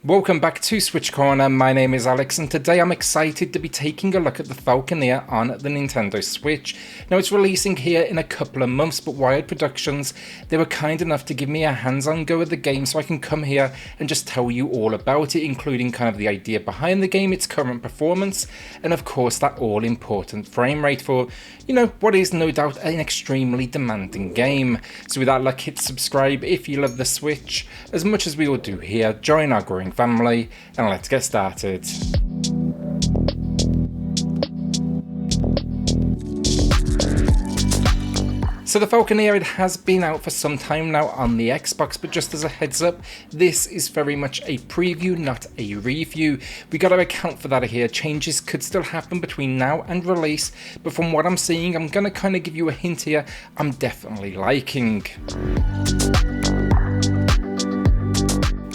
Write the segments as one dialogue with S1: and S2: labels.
S1: Welcome back to SwitchCorner. My name is Alex and today I'm excited to be taking a look at the Falconeer on the Nintendo Switch. Now it's releasing here in a couple of months, but Wired Productions, they were kind enough to give me a hands-on go at the game so I can come here and just tell you all about it, including kind of the idea behind the game, its current performance, and of course that all-important frame rate for, what is no doubt an extremely demanding game. So with that luck, hit subscribe if you love the Switch, as much as we all do here. Join our growing family and let's get started. So the Falconeer, it has been out for some time now on the Xbox, but just as a heads up, this is very much a preview, not a review. We got to account for that here. Changes could still happen between now and release, but from what I'm seeing, I'm going to kind of give you a hint here, I'm definitely liking.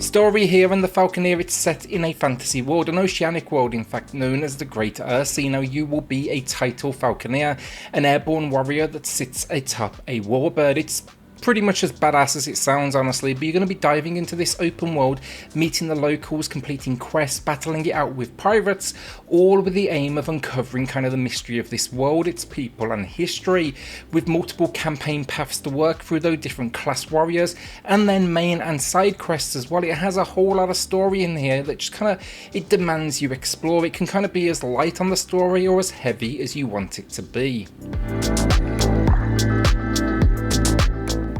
S1: Story here in the Falconeer, it's set in a fantasy world, an oceanic world in fact known as the Great Earthsea. Now you will be a title Falconeer, an airborne warrior that sits atop a warbird. It's pretty much as badass as it sounds, honestly, but you're going to be diving into this open world, meeting the locals, completing quests, battling it out with pirates, all with the aim of uncovering kind of the mystery of this world, its people and history, with multiple campaign paths to work through, though different class warriors, and then main and side quests as well. It has a whole lot of story in here that just kind of, it demands you explore. It can kind of be as light on the story or as heavy as you want it to be.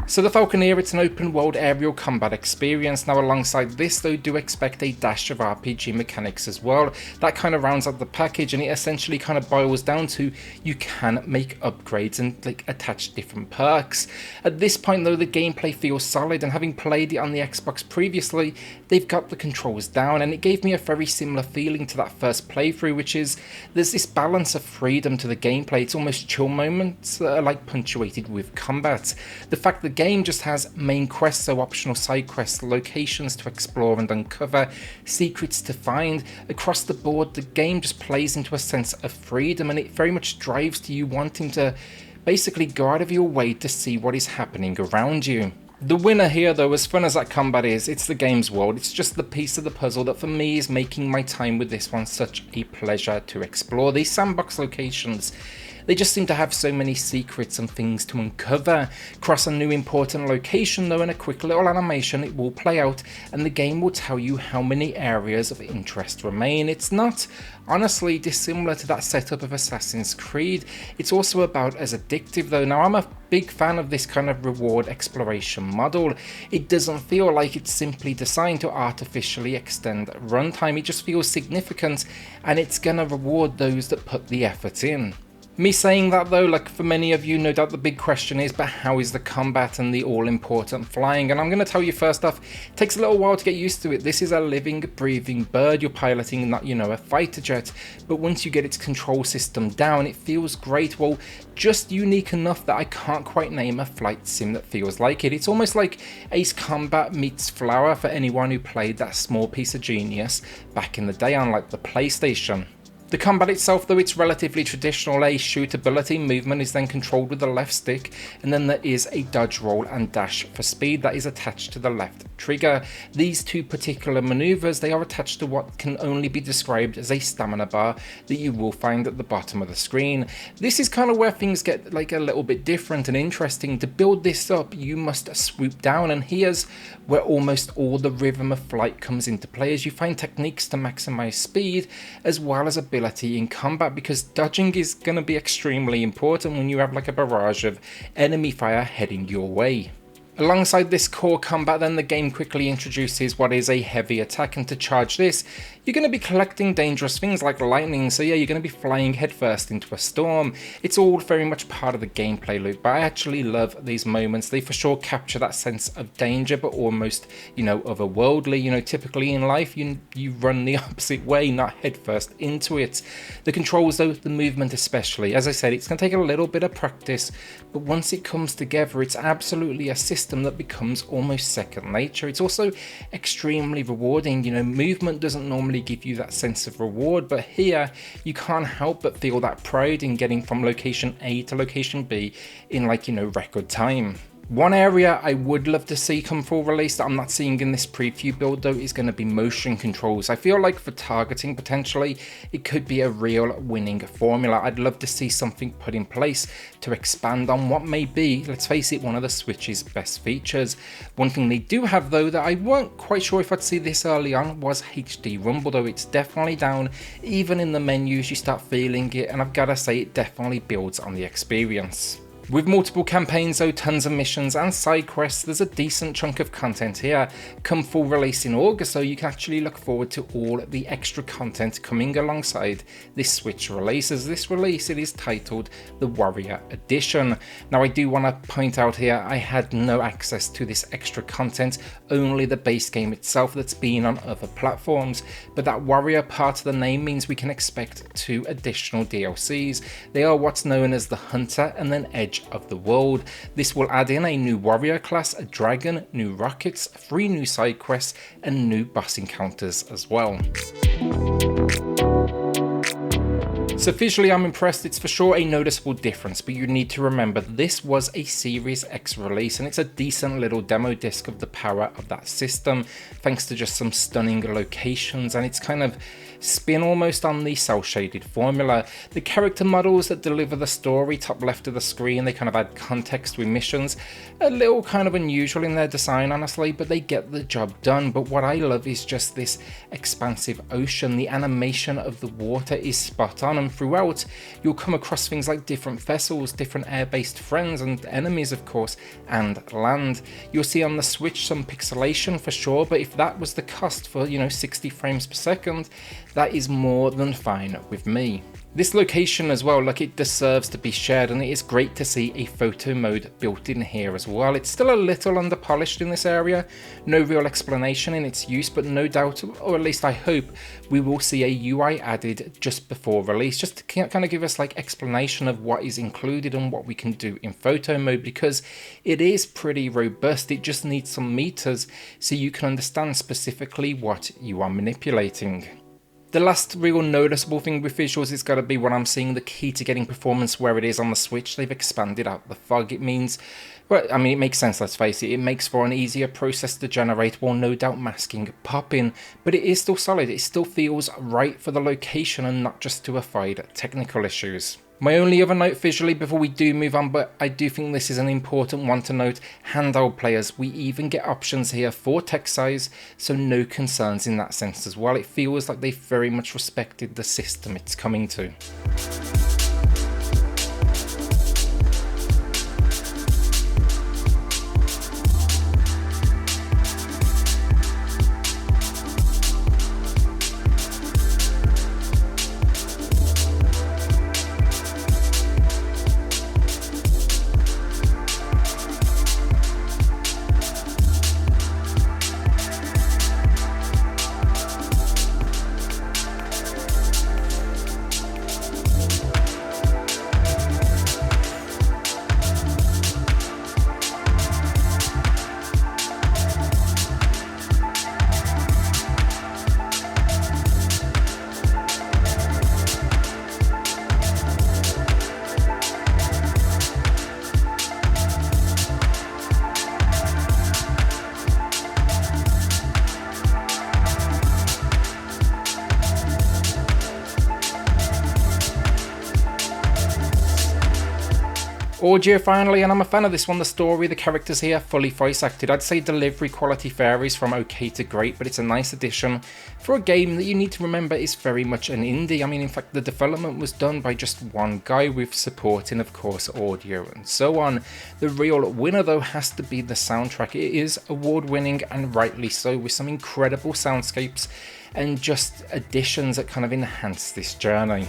S1: So the Falconeer, it's an open world aerial combat experience. Now alongside this though, do expect a dash of RPG mechanics as well. That kind of rounds up the package, and it essentially kind of boils down to you can make upgrades and attach different perks. At this point though, the gameplay feels solid, and having played it on the Xbox previously, they've got the controls down, and it gave me a very similar feeling to that first playthrough, which is there's this balance of freedom to the gameplay. It's almost chill moments that are punctuated with combat. The fact the game just has main quests, so optional side quests, locations to explore and uncover, secrets to find. Across the board, the game just plays into a sense of freedom, and it very much drives to you wanting to basically go out of your way to see what is happening around you. The winner here though, as fun as that combat is, it's the game's world. It's just the piece of the puzzle that for me is making my time with this one such a pleasure to explore. These sandbox locations, they just seem to have so many secrets and things to uncover. Cross a new important location though, in a quick little animation it will play out, and the game will tell you how many areas of interest remain. It's not honestly dissimilar to that setup of Assassin's Creed. It's also about as addictive though. Now I'm a big fan of this kind of reward exploration model. It doesn't feel like it's simply designed to artificially extend runtime. It just feels significant, and it's gonna reward those that put the effort in. Me saying that though, for many of you, no doubt the big question is, but how is the combat and the all-important flying? And I'm going to tell you first off, it takes a little while to get used to it. This is a living, breathing bird you're piloting, not, a fighter jet. But once you get its control system down, it feels great. Well, just unique enough that I can't quite name a flight sim that feels like it. It's almost like Ace Combat meets Flower for anyone who played that small piece of genius back in the day on the PlayStation. The combat itself though, it's relatively traditional. A shootability movement is then controlled with the left stick, and then there is a dodge, roll and dash for speed that is attached to the left trigger. These two particular maneuvers, they are attached to what can only be described as a stamina bar that you will find at the bottom of the screen. This is kind of where things get a little bit different and interesting. To build this up, you must swoop down, and here's where almost all the rhythm of flight comes into play, as you find techniques to maximize speed as well as ability in combat, because dodging is going to be extremely important when you have a barrage of enemy fire heading your way. Alongside this core combat then, the game quickly introduces what is a heavy attack, and to charge this you're going to be collecting dangerous things like lightning, so yeah, you're going to be flying headfirst into a storm. It's all very much part of the gameplay loop, but I actually love these moments. They for sure capture that sense of danger, but almost, otherworldly. Typically in life you run the opposite way, not headfirst into it. The controls though, the movement especially, as I said, it's going to take a little bit of practice, but once it comes together, it's absolutely a system that becomes almost second nature. It's also extremely rewarding. Movement doesn't normally give you that sense of reward, but here you can't help but feel that pride in getting from location A to location B in record time. One area I would love to see come full release that I'm not seeing in this preview build though is going to be motion controls. I feel like for targeting potentially it could be a real winning formula. I'd love to see something put in place to expand on what may be, let's face it, one of the Switch's best features. One thing they do have though that I weren't quite sure if I'd see this early on was HD rumble, though it's definitely down. Even in the menus you start feeling it, and I've got to say it definitely builds on the experience. With multiple campaigns though, tons of missions and side quests, there's a decent chunk of content here. Come full release in August, so you can actually look forward to all the extra content coming alongside this Switch release. As this release, it is titled the Warrior Edition. Now I do want to point out here, I had no access to this extra content, only the base game itself that's been on other platforms. But that Warrior part of the name means we can expect 2 additional DLCs. They are what's known as the Hunter and then Edge of the World. This will add in a new warrior class, a dragon, new rockets, 3 new side quests, and new boss encounters as well. So visually I'm impressed. It's for sure a noticeable difference, but you need to remember this was a Series X release and it's a decent little demo disc of the power of that system, thanks to just some stunning locations, and it's kind of spin almost on the cel shaded formula. The character models that deliver the story, top left of the screen, they kind of add context with missions. A little kind of unusual in their design honestly, but they get the job done. But what I love is just this expansive ocean. The animation of the water is spot on, and throughout you'll come across things like different vessels, different air-based friends and enemies of course, and land. You'll see on the Switch some pixelation for sure, but if that was the cost for 60 frames per second, that is more than fine with me. This location as well, like, it deserves to be shared, and it is great to see a photo mode built in here as well. It's still a little under polished in this area, no real explanation in its use, but no doubt, or at least I hope, we will see a UI added just before release, just to kind of give us like explanation of what is included and what we can do in photo mode, because it is pretty robust. It just needs some meters so you can understand specifically what you are manipulating. The last real noticeable thing with visuals is got to be what I'm seeing, the key to getting performance where it is on the Switch. They've expanded out the fog. It means, well, I mean, it makes sense, let's face it. It makes for an easier process to generate, while no doubt masking pop-in, but it is still solid. It still feels right for the location and not just to avoid technical issues. My only other note visually before we do move on, but I do think this is an important one to note, handheld players, we even get options here for text size, so no concerns in that sense as well. It feels like they've very much respected the system it's coming to. Audio finally, and I'm a fan of this one. The story, the characters here, fully voice acted. I'd say delivery quality varies from okay to great, but it's a nice addition for a game that you need to remember is very much an indie. I mean, in fact, the development was done by just one guy with support in, of course, audio and so on. The real winner though has to be the soundtrack. It is award-winning, and rightly so, with some incredible soundscapes and just additions that kind of enhance this journey.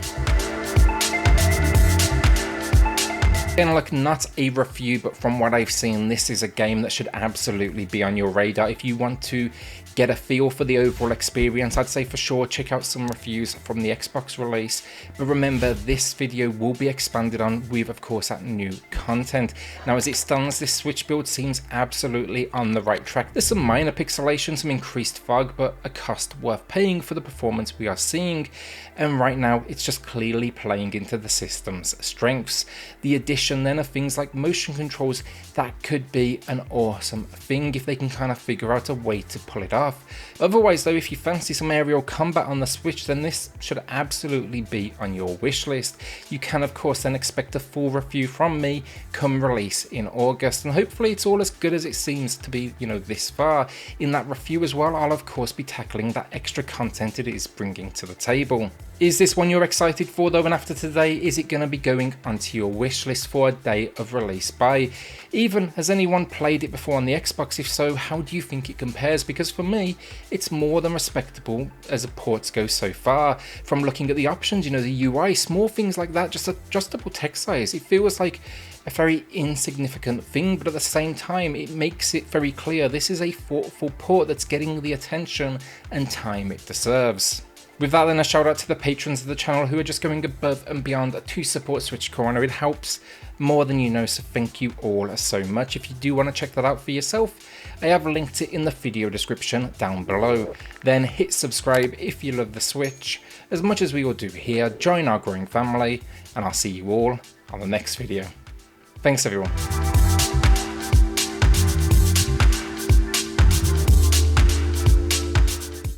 S1: Again, look, not a review, but from what I've seen, this is a game that should absolutely be on your radar. If you want to get a feel for the overall experience, I'd say for sure check out some reviews from the Xbox release. But remember, this video will be expanded on with, of course, that new content. Now, as it stands, this Switch build seems absolutely on the right track. There's some minor pixelation, some increased fog, but a cost worth paying for the performance we are seeing. And right now, it's just clearly playing into the system's strengths. The addition addition then of things like motion controls, that could be an awesome thing if they can kind of figure out a way to pull it off. Otherwise though, if you fancy some aerial combat on the Switch, then this should absolutely be on your wish list. You can of course then expect a full review from me come release in August, and hopefully it's all as good as it seems to be, you know, this far. In that review as well, I'll of course be tackling that extra content it is bringing to the table. Is this one you're excited for though, and after today, is it going to be going onto your wish list for a day of release by? Even has anyone played it before on the Xbox? If so, how do you think it compares? Because for me, it's more than respectable as a ports go so far. From looking at the options, you know, the UI, small things like that, just adjustable text size, it feels like a very insignificant thing, but at the same time it makes it very clear this is a thoughtful port that's getting the attention and time it deserves. With that then, a shout out to the patrons of the channel who are just going above and beyond to support SwitchCorner. It helps more than you know, so thank you all so much. If you do want to check that out for yourself, I have linked it in the video description down below. Then hit subscribe if you love the Switch as much as we all do here. Join our growing family, and I'll see you all on the next video. Thanks everyone.